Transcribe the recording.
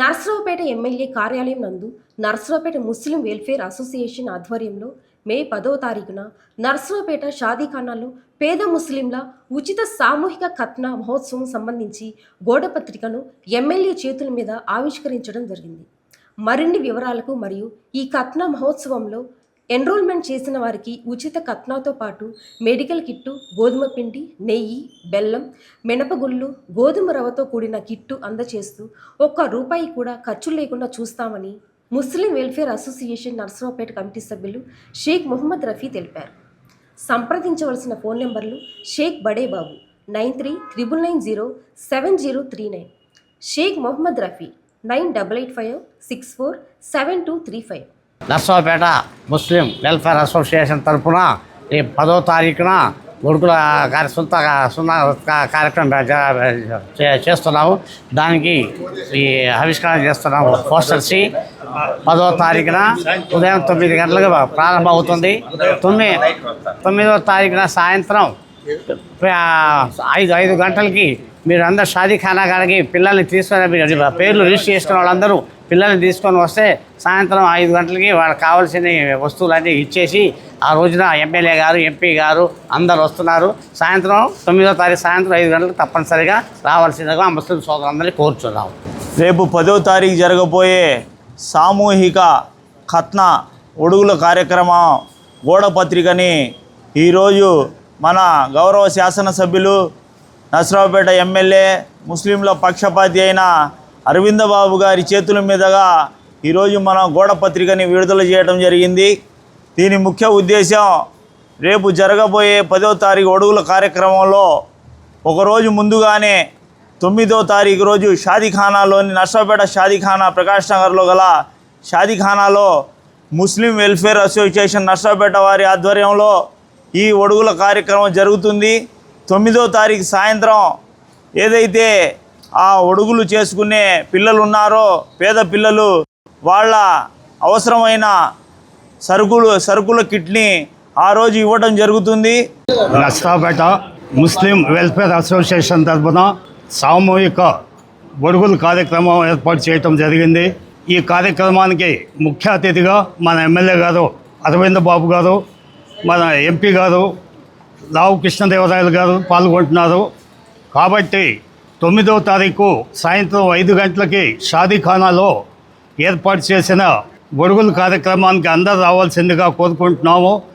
Narasaraopet MLA కార్యాలయం నందు Narasaraopet Muslim welfare association ఆధ్వర్యంలో మే 10వ తారీఖున నర్సరావుపేట షాదీఖానాలో పేద ముస్లింల ఉచిత సామూహిక ఖత్నా మహోత్సవం సంబంధించి గోడపత్రికను ఎమ్మెల్యే చేతుల మీద ఆవిష్కరించడం జరిగింది. మరిన్ని వివరాలకు మరియు ఈ ఖత్నా మహోత్సవంలో ఎన్రోల్మెంట్ చేసిన వారికి ఉచిత ఖత్నాతో పాటు మెడికల్ కిట్టు, గోధుమ పిండి, నెయ్యి, బెల్లం, మినపగుళ్ళు, గోధుమ రవ్వతో కూడిన కిట్టు అందచేస్తూ ఒక్క రూపాయి కూడా ఖర్చు లేకుండా చూస్తామని Muslim welfare association Narasaraopet committee సభ్యులు షేక్ మొహమ్మద్ రఫీ తెలిపారు. సంప్రదించవలసిన phone numbers Shaik Badebabu 9399907039, Shaik Mohammed Rafi 9885647235. Narasaraopet Muslim welfare association తరఫున ఈ 10వ తారీఖున ఉడుకుల కార్యక్రమం చేస్తున్నాము. దానికి ఈ ఆవిష్కరణ చేస్తున్నాము. పోస్టర్స్ 10వ తారీఖున ఉదయం 9 గంటలకు ప్రారంభమవుతుంది. 9వ తారీఖున సాయంత్రం 5 గంటలకి మీరు అందరు షాదీఖానా కాడికి పిల్లల్ని తీసుకొని పేర్లు రిజిస్టర్ చేసుకున్న వాళ్ళందరూ పిల్లల్ని తీసుకొని వస్తే సాయంత్రం 5 గంటలకి వాళ్ళకి కావాల్సిన వస్తువులన్నీ ఇచ్చేసి ఆ రోజున ఎమ్మెల్యే గారు, ఎంపీ గారు అందరు వస్తున్నారు. సాయంత్రం 9వ తారీఖు సాయంత్రం 5 గంటలకు తప్పనిసరిగా రావాల్సిందిగా ముస్లిం సోదరులందరినీ కోరుచున్నాము. రేపు 10వ తారీఖు జరగబోయే సామూహిక ఖత్నా ఒడుగుల కార్యక్రమం గోడపత్రికని ఈరోజు మన గౌరవ శాసనసభ్యులు నర్సరావుపేట ఎమ్మెల్యే ముస్లింల పక్షపాతి అయిన అరవింద బాబు గారి చేతుల మీదుగా ఈరోజు మనం గోడపత్రికని విడుదల చేయడం జరిగింది. దీని ముఖ్య ఉద్దేశం రేపు జరగబోయే 10వ తారీఖు ఒడుగుల కార్యక్రమంలో ఒకరోజు ముందుగానే 9వ తారీఖు రోజు షాదీఖానాలోని నర్సరావుపేట షాదీఖానా ప్రకాష్ నగర్లో గల షాదీఖానాలో ముస్లిం వెల్ఫేర్ అసోసియేషన్ నర్సరావుపేట వారి ఆధ్వర్యంలో ఈ ఒడుగుల కార్యక్రమం జరుగుతుంది. 9వ తారీఖు సాయంత్రం ఏదైతే ఆ ఒడుగులు చేసుకునే పిల్లలు ఉన్నారో పేద పిల్లలు వాళ్ళ అవసరమైన సరుకుల కిట్ని ఆ రోజు ఇవ్వడం జరుగుతుంది. నర్సరావుపేట ముస్లిం వెల్ఫేర్ అసోసియేషన్ తరఫున సామూహిక ఒడుగుల కార్యక్రమం ఏర్పాటు చేయడం జరిగింది. ఈ కార్యక్రమానికి ముఖ్య అతిథిగా మన ఎమ్మెల్యే గారు అరవింద బాబు గారు, మన ఎంపీ గారు రావు కృష్ణదేవరాయలు గారు పాల్గొంటున్నారు. కాబట్టి 9వ తారీఖు సాయంత్రం 5 గంటలకి షాదీఖానాలో ఏర్పాటు చేసిన ఒడుగుల కార్యక్రమానికి అందరూ రావాల్సిందిగా కోరుకుంటున్నాము.